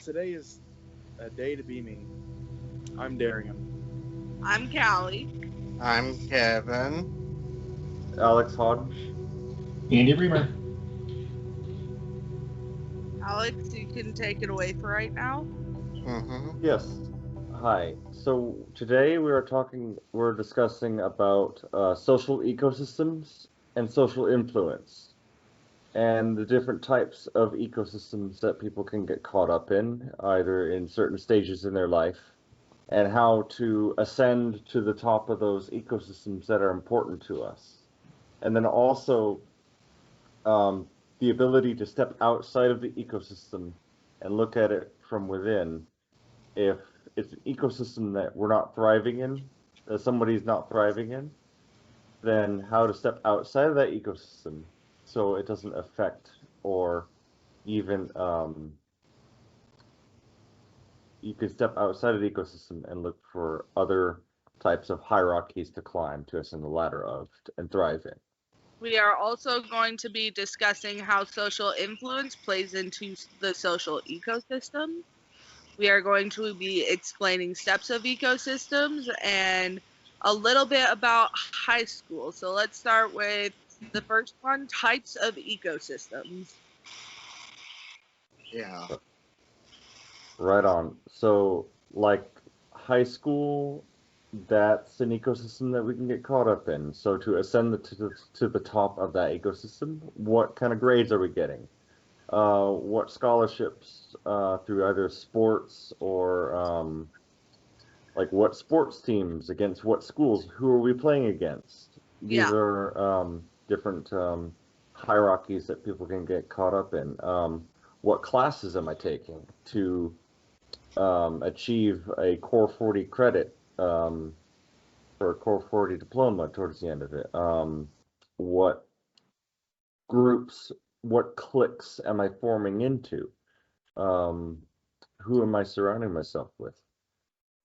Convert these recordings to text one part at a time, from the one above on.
today is a day to be me. I'm Darian. I'm Callie. I'm Kevin. Alex Hodge. Andy Reamer. Alex, you can take it away for right now. Yes. Hi. So today we're discussing about social ecosystems and social influence and the different types of ecosystems that people can get caught up in, either in certain stages in their life, and how to ascend to the top of those ecosystems that are important to us. And then also the ability to step outside of the ecosystem and look at it from within. If it's an ecosystem that we're not thriving in, that somebody's not thriving in, then how to step outside of that ecosystem so it doesn't affect or even you can step outside of the ecosystem and look for other types of hierarchies to climb to ascend the ladder of and thrive in. We are also going to be discussing how social influence plays into the social ecosystem. We are going to be explaining steps of ecosystems and a little bit about high school. So let's start with the first one, types of ecosystems. Yeah. Right on. So, like high school, that's an ecosystem that we can get caught up in. So, to ascend to the top of that ecosystem, what kind of grades are we getting? What scholarships through either sports or like what sports teams against what schools? Who are we playing against? These are different hierarchies that people can get caught up in. What classes am I taking to achieve a Core 40 credit for a Core 40 diploma towards the end of it? What groups, what cliques am I forming into? Who am I surrounding myself with?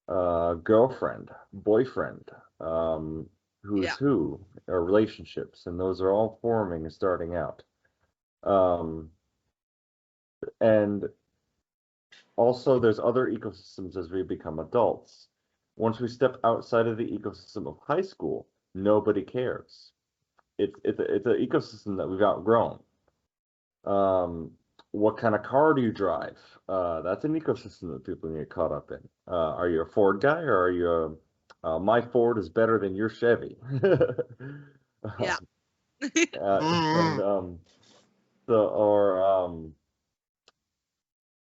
Girlfriend, boyfriend, who's who, or relationships, and those are all forming and starting out. And also, there's other ecosystems as we become adults. Once we step outside of the ecosystem of high school, nobody cares. It's an ecosystem that we've outgrown. What kind of car do you drive? That's an ecosystem that people get caught up in. Are you a Ford guy, or are you my Ford is better than your Chevy? Yeah. And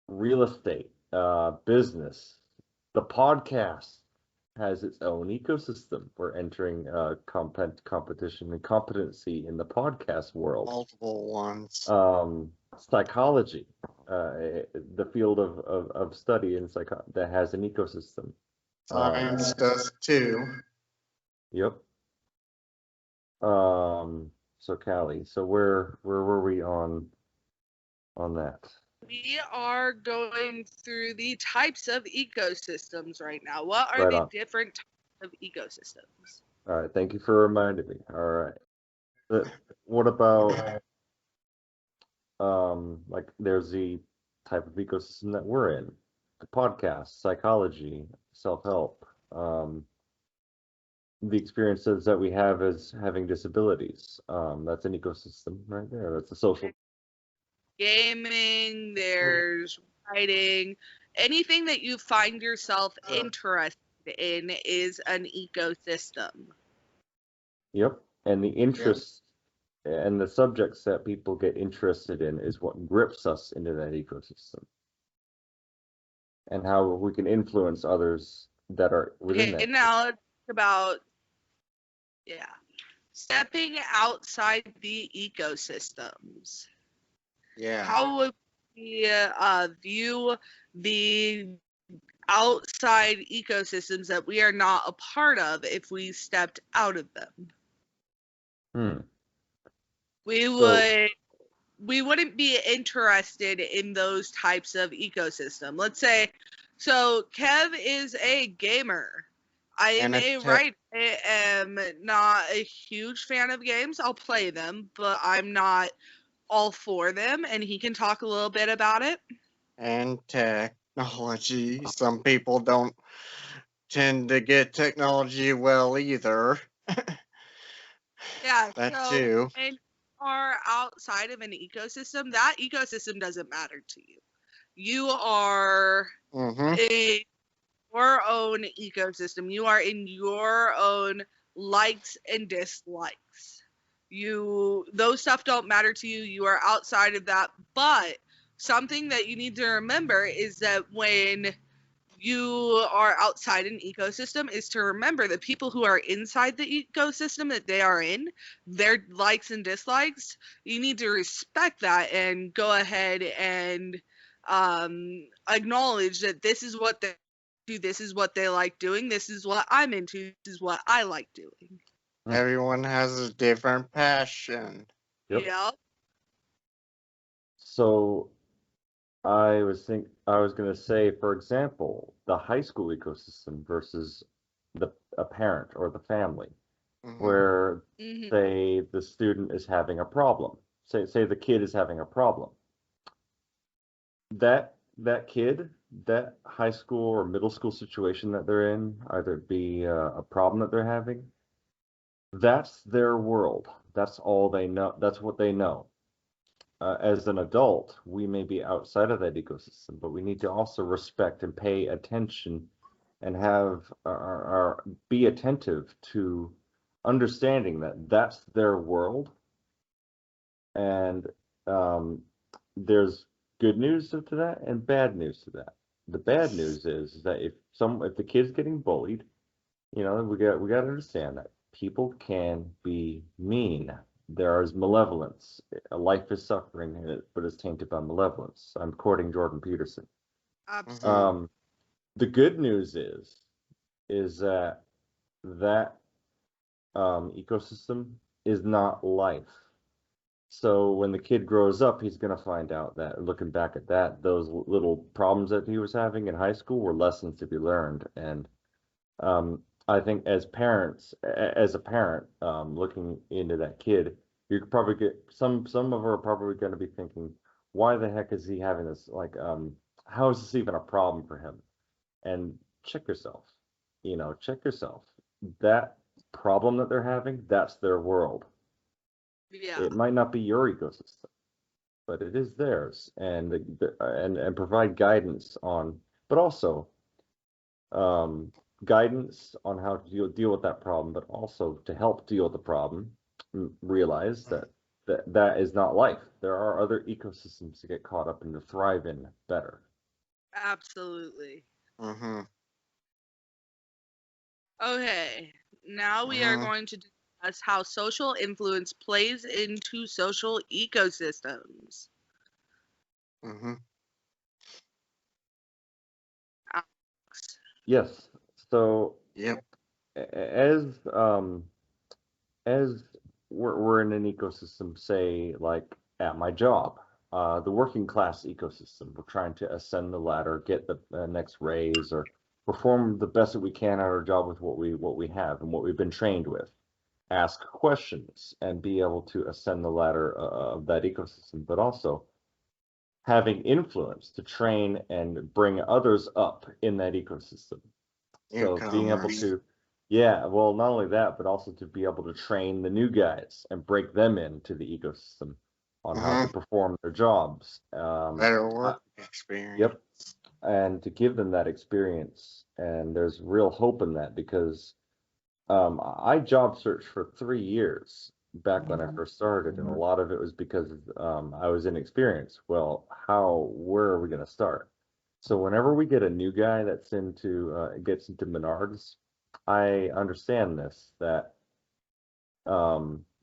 real estate, business, the podcast has its own ecosystem. We're entering competition and competency in the podcast world. Multiple ones. Psychology, the field of study in that has an ecosystem. Science does too. Yep. So Callie, so where were we on that? We are going through the types of ecosystems right now. What are the different types of ecosystems? All right, thank you for reminding me. All right. What about like there's the type of ecosystem that we're in, the podcast, psychology, self-help, the experiences that we have as having disabilities. That's an ecosystem right there. That's a social. Gaming, there's writing, anything that you find yourself interested in is an ecosystem. Yep, and the interests and the subjects that people get interested in is what grips us into that ecosystem, and how we can influence others that are within that. Okay, now let's talk about stepping outside the ecosystems. Yeah. How would we view the outside ecosystems that we are not a part of if we stepped out of them? We wouldn't be interested in those types of ecosystem. Let's say, so Kev is a gamer. I am not a huge fan of games. I'll play them, but I'm not all for them, and he can talk a little bit about it. And tech. technology. Some people don't tend to get technology well either. Yeah, That so too. when you are outside of an ecosystem, that ecosystem doesn't matter to you. You are Mm-hmm. in your own ecosystem. You are in your own likes and dislikes. Those stuff don't matter to you. You are outside of that. But something that you need to remember is that when you are outside an ecosystem is to remember that people who are inside the ecosystem that they are in, their likes and dislikes, you need to respect that and go ahead and acknowledge that this is what they do, this is what they like doing, this is what I'm into, this is what I like doing. Everyone has a different passion. Yep. Yeah. So I was gonna say, for example, the high school ecosystem versus a parent or the family, Mhm. where Mhm. say the student is having a problem. Say the kid is having a problem. That kid, that high school or middle school situation that they're in, either it be a problem that they're having, that's their world. That's all they know. That's what they know. As an adult, we may be outside of that ecosystem, but we need to also respect and pay attention and have our be attentive to understanding that that's their world. And there's good news to that and bad news to that. The bad news is that if the kid's getting bullied, we got to understand that people can be mean. There is malevolence. A life is suffering in it, but it's tainted by malevolence. I'm quoting Jordan Peterson. Absolutely. The good news is that ecosystem is not life. So when the kid grows up, he's going to find out that looking back at that, those little problems that he was having in high school were lessons to be learned. And I think as a parent, looking into that kid, you could probably get some of them are probably going to be thinking, why the heck is he having this? Like, how is this even a problem for him? And check yourself, check yourself. That problem that they're having, that's their world. Yeah. It might not be your ecosystem, but it is theirs, and provide guidance on, but also guidance on how to deal with that problem, but also to help deal with the problem, realize that is not life. There are other ecosystems to get caught up and to thrive in better. Absolutely. Mm-hmm. Okay, now we are going to discuss how social influence plays into social ecosystems. Mm-hmm. Alex. Yes. So Yep. as we're in an ecosystem, say like at my job, the working class ecosystem, we're trying to ascend the ladder, get the next raise, or perform the best that we can at our job with what we have and what we've been trained with. Ask questions and be able to ascend the ladder of that ecosystem, but also having influence to train and bring others up in that ecosystem. So being able Newcomers. to, yeah, well, not only that, but also to be able to train the new guys and break them into the ecosystem on how to perform their jobs. Better work experience. Yep. And to give them that experience. And there's real hope in that because I job searched for 3 years back when I first started, and a lot of it was because I was inexperienced. Well, where are we going to start? So whenever we get a new guy that's gets into Menards, I understand that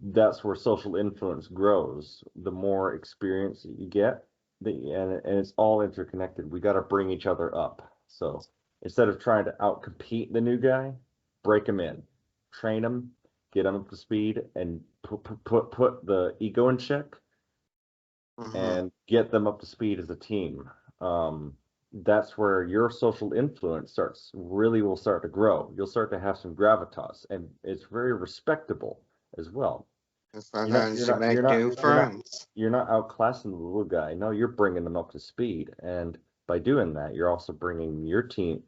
that's where social influence grows. The more experience that you get, and it's all interconnected. We got to bring each other up. So instead of trying to outcompete the new guy, break him in, train him, get him up to speed, and put the ego in check, and get them up to speed as a team. That's where your social influence will start to grow. You'll start to have some gravitas, and it's very respectable as well. And sometimes you make new friends. You're not outclassing the little guy. No, you're bringing them up to speed, and by doing that, you're also bringing your team,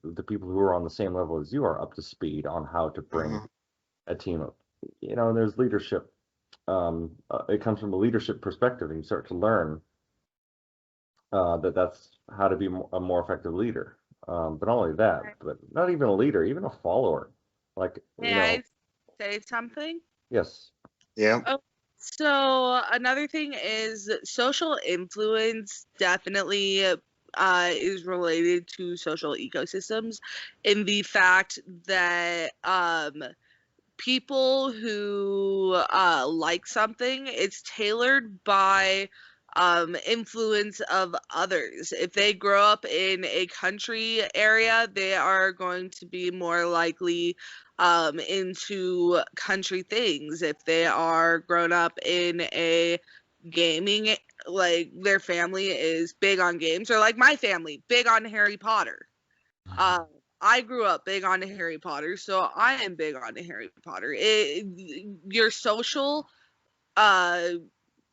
the people who are on the same level as you are, up to speed on how to bring a team up. There's leadership. It comes from a leadership perspective, and you start to learn that's how to be a more effective leader. But not only that, but not even a leader, even a follower. Like, May I say something? Yes. Yeah. Oh, so another thing is social influence definitely is related to social ecosystems in the fact that people who like something, it's tailored by influence of others. If they grow up in a country area, they are going to be more likely into country things. If they are grown up in a gaming, like their family is big on games, or like my family, big on Harry Potter. I grew up big on Harry Potter, so I am big on Harry Potter. Your social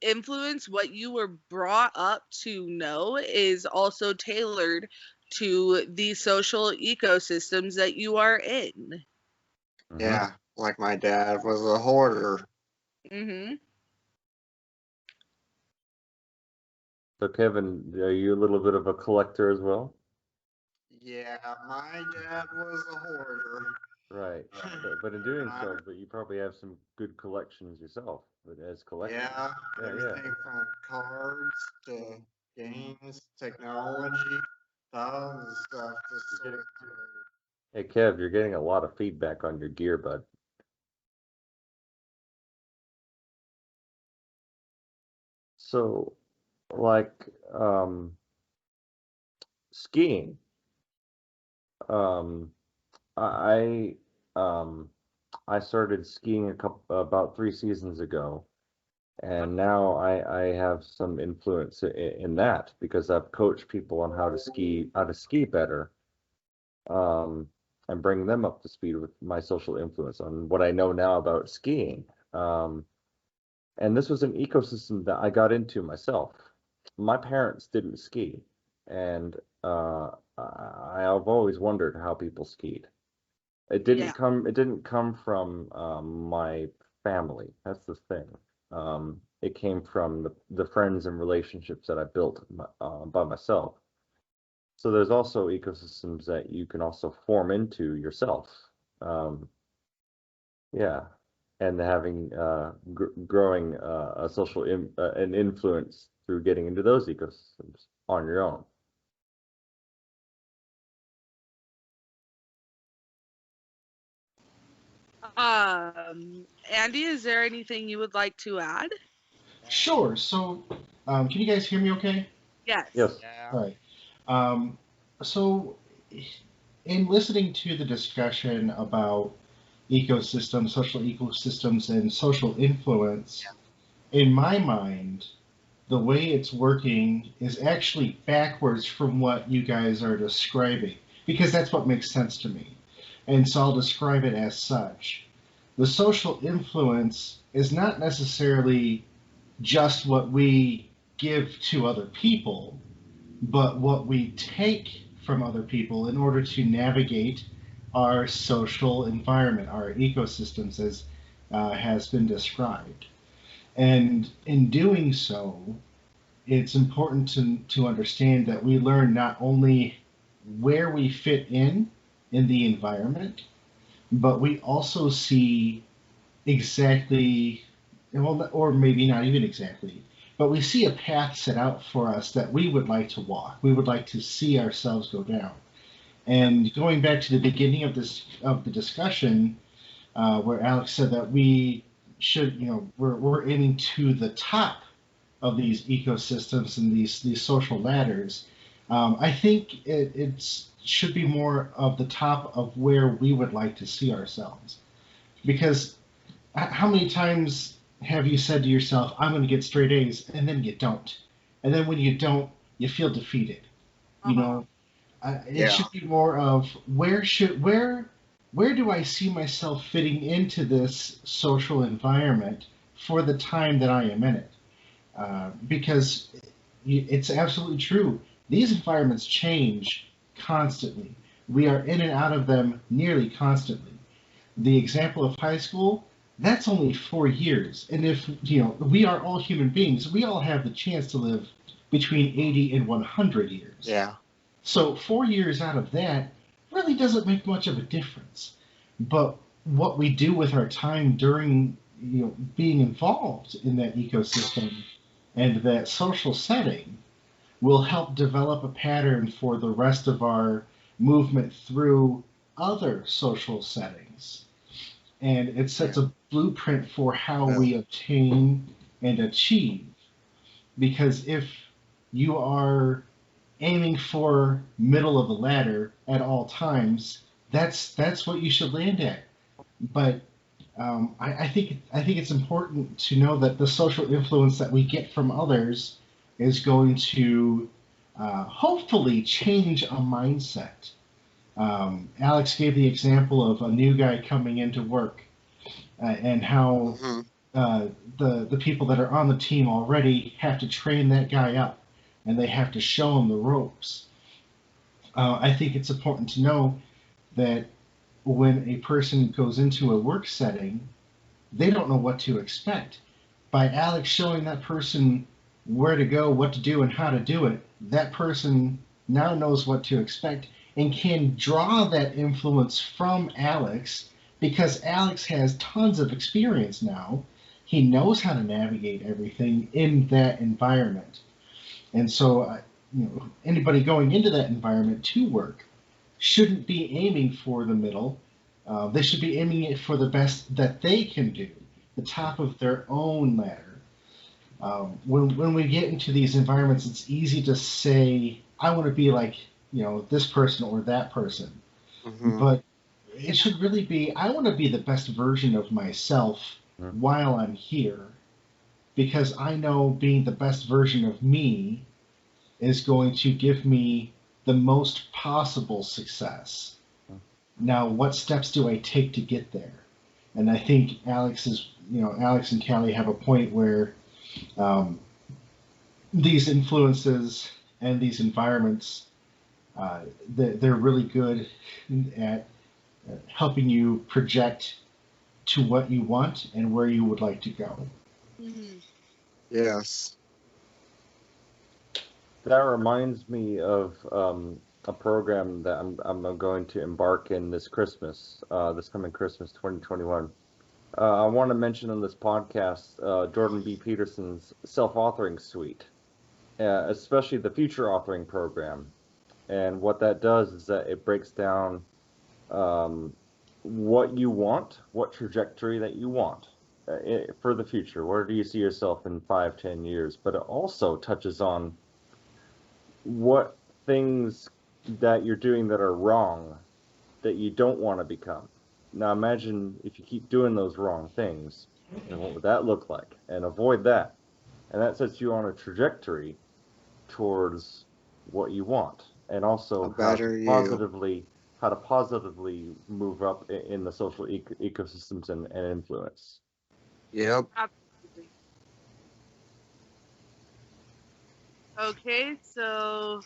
influence, what you were brought up to know, is also tailored to the social ecosystems that you are in. Yeah, like my dad was a hoarder. Mm-hmm. So Kevin, are you a little bit of a collector as well? Yeah, my dad was a hoarder. Right. But in doing so, but you probably have some good collections yourself, but as collectors. Yeah, everything from cards to games, technology, tons of stuff to sort through. Hey Kev, you're getting a lot of feedback on your gear, bud. So, like, skiing. Um, I I started skiing about 3 seasons ago, and now I have some influence in that because I've coached people on how to ski better, and bring them up to speed with my social influence on what I know now about skiing. And this was an ecosystem that I got into myself. My parents didn't ski, and I've always wondered how people skied. It didn't come from my family. That's the thing. It came from the friends and relationships that I built by myself. So there's also ecosystems that you can also form into yourself. Yeah, and having growing a social an influence through getting into those ecosystems on your own. Andy, is there anything you would like to add? Sure. So, can you guys hear me okay? Yes. Yes. Yeah. All right. So, in listening to the discussion about ecosystems, social ecosystems, and social influence, in my mind, the way it's working is actually backwards from what you guys are describing, because that's what makes sense to me. And so I'll describe it as such. The social influence is not necessarily just what we give to other people, but what we take from other people in order to navigate our social environment, our ecosystems, as has been described. And in doing so, it's important to understand that we learn not only where we fit in the environment, but we also see exactly, well, or maybe not even exactly, but we see a path set out for us that we would like to walk. We would like to see ourselves go down. And going back to the beginning of the discussion, where Alex said that we should, we're aiming to the top of these ecosystems and these social ladders. I think it should be more of the top of where we would like to see ourselves. Because how many times have you said to yourself, I'm going to get straight A's, and then you don't? And then when you don't, you feel defeated. You know, it should be more of where do I see myself fitting into this social environment for the time that I am in it? Because it's absolutely true. These environments change constantly. We are in and out of them nearly constantly. The example of high school, that's only 4 years. And if, we are all human beings, we all have the chance to live between 80 and 100 years. Yeah. So 4 years out of that really doesn't make much of a difference. But what we do with our time during, being involved in that ecosystem and that social setting will help develop a pattern for the rest of our movement through other social settings. And it sets a blueprint for how we obtain and achieve. Because if you are aiming for middle of the ladder at all times, that's what you should land at. But I think it's important to know that the social influence that we get from others is going to hopefully change a mindset. Alex gave the example of a new guy coming into work and how the people that are on the team already have to train that guy up and they have to show him the ropes. I think it's important to know that when a person goes into a work setting, they don't know what to expect. By Alex showing that person where to go, what to do, and how to do it, that person now knows what to expect and can draw that influence from Alex because Alex has tons of experience now. He knows how to navigate everything in that environment. And so, anybody going into that environment to work shouldn't be aiming for the middle. They should be aiming it for the best that they can do, the top of their own ladder. When we get into these environments, it's easy to say, I want to be like, this person or that person. But it should really be, I want to be the best version of myself while I'm here, because I know being the best version of me is going to give me the most possible success. Now, what steps do I take to get there? And I think Alex and Callie have a point where these influences and these environments, they're really good at helping you project to what you want and where you would like to go. Yes. That reminds me of a program that I'm going to embark in this Christmas, this coming Christmas, 2021. I want to mention on this podcast Jordan B. Peterson's self-authoring suite, especially the future authoring program. And what that does is that it breaks down what you want, what trajectory that you want for the future. Where do you see yourself in 5-10 years? But it also touches on what things that you're doing that are wrong that you don't want to become. Now imagine if you keep doing those wrong things, and what would that look like? And avoid that. And that sets you on a trajectory towards what you want. And also how to positively move up in the social ecosystems and influence. Yep. Absolutely. Okay, so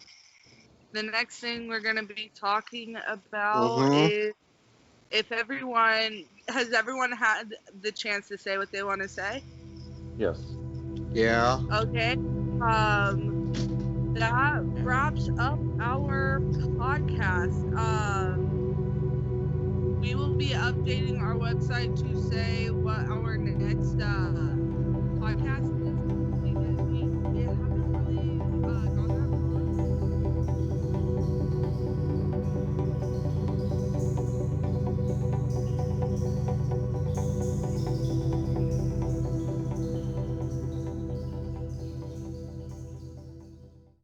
the next thing we're going to be talking about is if everyone had the chance to say what they want to say? Yes. Yeah. Okay. That wraps up our podcast. We will be updating our website to say what our next podcast